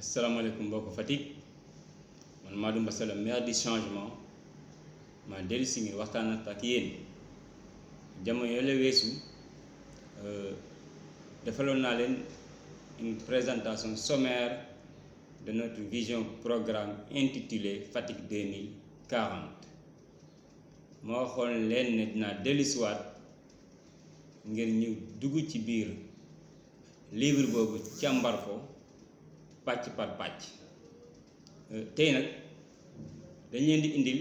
asalaamaaleykum mbokk Fatick man Madou Mbassé le maire du changement ma dellu si ngir waxtaan ak yéen jamono yooyu la weesu defaloon naa leen une présentation sommaire de notre vision programme intitulée Fatick 2040 ma waxoon leen ne dinaa dellusiwaat ngir ñu dugg ci biir livre boobu càmbar ko pàcc par pàcc tey nag dañ leen di indil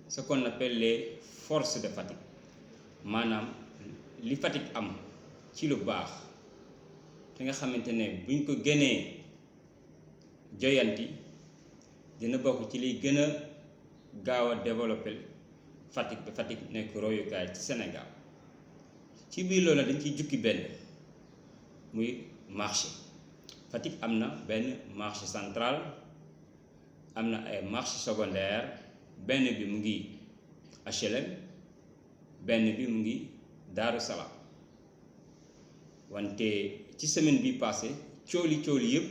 ce qu'on appelle les forces de Fatick maanaam li Fatick am ci lu baax te nga xamante ne buñ ko gënee joyanti dina bokk ci liy gën a gaaw a développer Fatick ba Fatick nekk royukaay ci Sénégal ci biir loolu dañ ciy jukki benn muy marché Fatick am na benn marché central am na ay marché secondaire benn bi mu ngi HLM benn bi mu ngi Daaru Salaam wante ci semaine bi passé cooli yëpp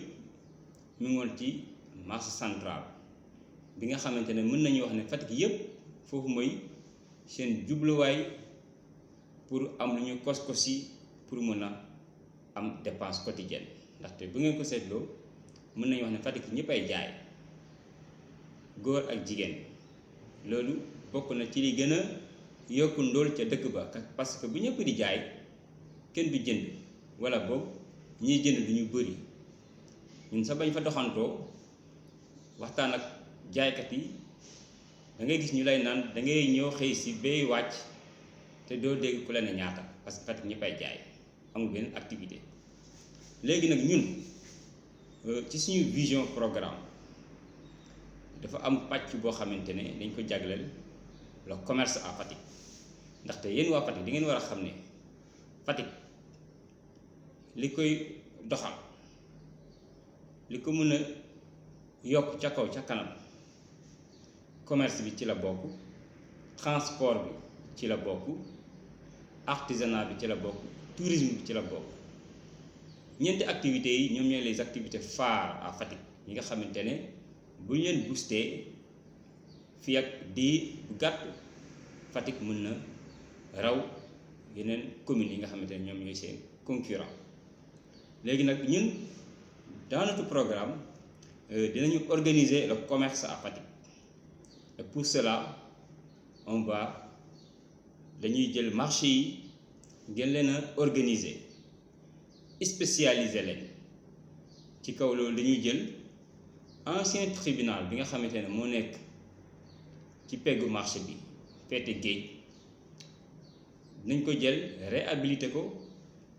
mu ngi woon ci marché central bi nga xamante ne mën nañu wax ne Fatick yëpp foofu mooy seen jubluwaay pour am lu ñu kos-kosi pour mën a am dépense quotidienne ndaxte bu ngeen ko seetloo mën nañu wax ne Fatick ñëpp ay jaay góor ak jigéen loolu bokk na ci li gën a yokku ndóol ca dëkk ba parce que bu ñëpp di jaay kenn du jënd wala boog ñiy jënd du ñu bëri ñun sa bañ fa doxantoo waxtaan ak jaaykat yi da ngay gis ñu lay naan da ngay ñëw xëy si bay wàcc te doo dégg ku la ne ñaata parce que Fatick ñëpp ay jaay amul benn activité léegi nag ñun ci suñu vision programme dafa am pàcc boo xamante ne dañ ko jagleel le commerce à Fatick ndaxte yéen waa Fatick di ngeen war a xam ne Fatick li koy doxal li ko mën a yokk ca kaw ca kanam commerce bi ci la bokk transport bi ci la bokk artisanat bi ci la bokk tourisme bi ci la bokk ñeenti activités yi ñoom ñooy les activités phares à Fatick yi nga xamante ne bu ñu leen boosté fii ak di gàtt Fatick mën na raw yeneen communes yi nga xamante ne ñoom ñooy seen concurrent léegi nag ñun dans notre programme dinañu organiser le commerce à Fatick et pour cela on va dañuy jël marché yi ngeen leen a organiser spécialiser leen ci kaw loolu dañuy jël ancien tribunal bi nga xamante ne moo nekk ci peggu marché bi feete géej nañ ko jël réhabiliter ko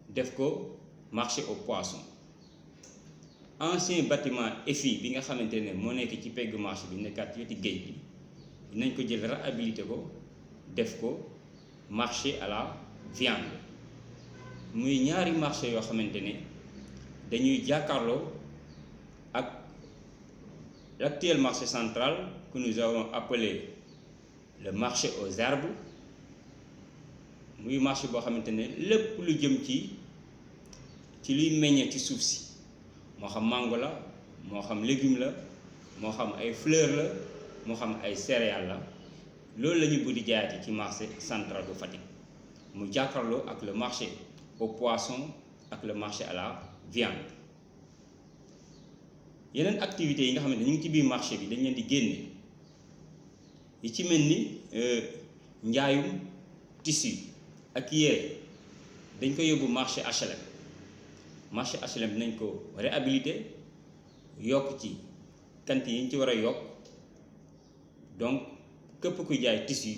def ko marché aux poissons ancien bâtiment EFI bi nga xamante ne moo nekk ci peggu marché bi nekkaat ci wetu géej bi nañ ko jël réhabiliter ko def ko marché à la viande muy ñaari marché yoo xamante ne dañuy jàkkaarloo ak l'actuel marché central que nous avons appelé le marché aux herbes muy marché boo xamante ne lépp lu jëm ci luy meññee ci suuf si moo xam mango la moo xam légume la moo xam ay fleur la moo xam ay céréales la loolu la ñu buddi jaayaati ci marché central bu Fatick mu jàkkaarloo ak le marché aux poissons ak le marché à la viande yeneen activités yi nga xam ne ñu ngi ci biir marché bi dañ leen di génne yi ci mel ni njaayum tissu ak yére dañ ko yóbbu marché HLM marché HLM dinañ ko réhabiliter yokk ci cantine yi ñu ci war a yokk donc képp kuy jaay tissu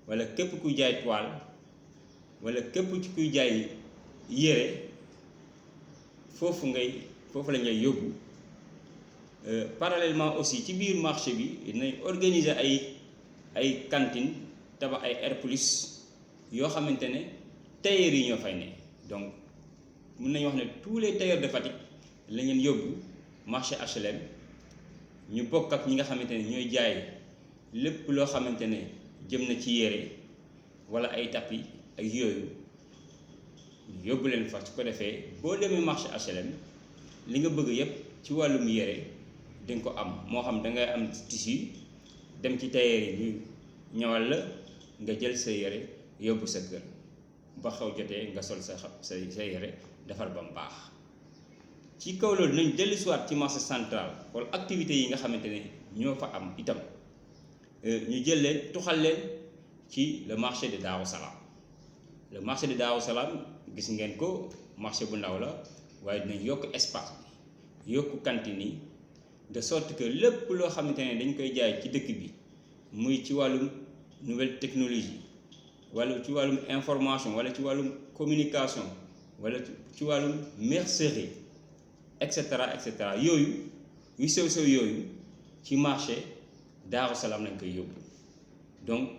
wala képp kuy jaay toile wala képp ci kuy jaay yére foofu la ñuy yóbbu parallèlement aussi ci biir marché bi dinañ organiser ay cantine tabax ay R plus yoo xamante ne tailleurs yi ñoo fay ne donc mën nañu wax ne tous les tailleurs de Fatick la leen yóbbu marché HLM ñu bokk ak ñi nga xamante ne ñooy jaay lépp loo xamante ne jëm na ci yére wala ay tapis ak yooyu yóbbu leen fa su ko defee boo demee marché HLM li nga bëgg yépp ci wàllum yére di nga ko am moo xam da ngay am tissu dem ci tailleur yi ñu ñëwal la nga jël sa yére yóbbu sa kër ba xaw jotee nga sol sa yére defar ba mu baax. ci kaw loolu nañ dellusiwaat ci marché central wala activités yi nga xamante ne ñoo fa am itam ñu jël leen tuxal leen ci le marché de Darou Salam. le marché de Darou Salam gis ngeen ko marché bu ndaw la waaye dinañ yokk espace bi yokk cantine yi de sorte que lépp loo xamante ne dañ koy jaay ci dëkk bi muy ci wàllum nouvelle technologie wala ci wàllum information wala ci wàllum communication wala ci wàllum mercerie et cetera yooyu yu sew yooyu ci marché Darou Salam lañ koy yóbbu. donc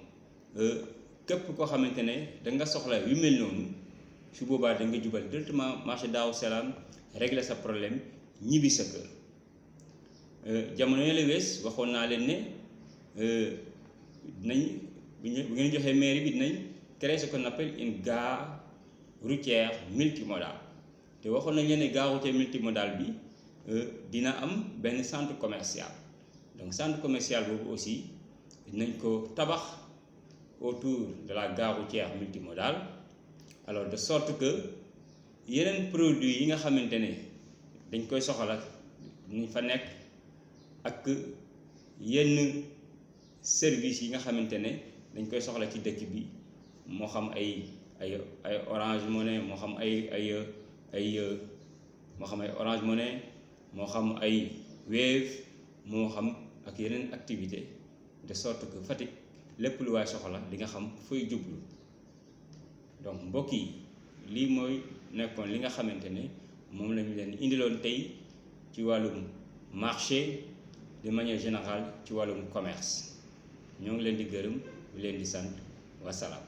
képp koo xamante ne da nga soxla yu mel noonu su boobaa da nga jubal directement marché Darou Salam régler sa problème ñibbi sa kër. jamono yële wees waxoon naa leen ne dinañ bu ngeen joxee mairie bi dinañ créer ce qu'on appelle une gare routière multimodale te waxoon nañ leen ne gare routière multimodale bi dina am benn centre commercial. donc centre commercial boobu aussi dinañ ko tabax autour de la gare routière multimodale alors de sorte que yeneen produits yi nga xamante ne dañ koy soxla ñu fa nekk ak yenn service yi nga xamante ne dañ koy soxla ci dëkk bi moo xam ay Orange Money moo xam moo xam ay Orange Money moo xam ay Wave moo xam ak yeneen activité de sorte que Fatick lépp lu waay soxla di nga xam fooy jublu. donc mbokk yi lii mooy nekkoon li nga xamante ne moom lañu leen indiloon tey ci wàllum marché de manière générale ci wàllum commerce ñoo ngi leen di gërëm di leen di sant wasalaam.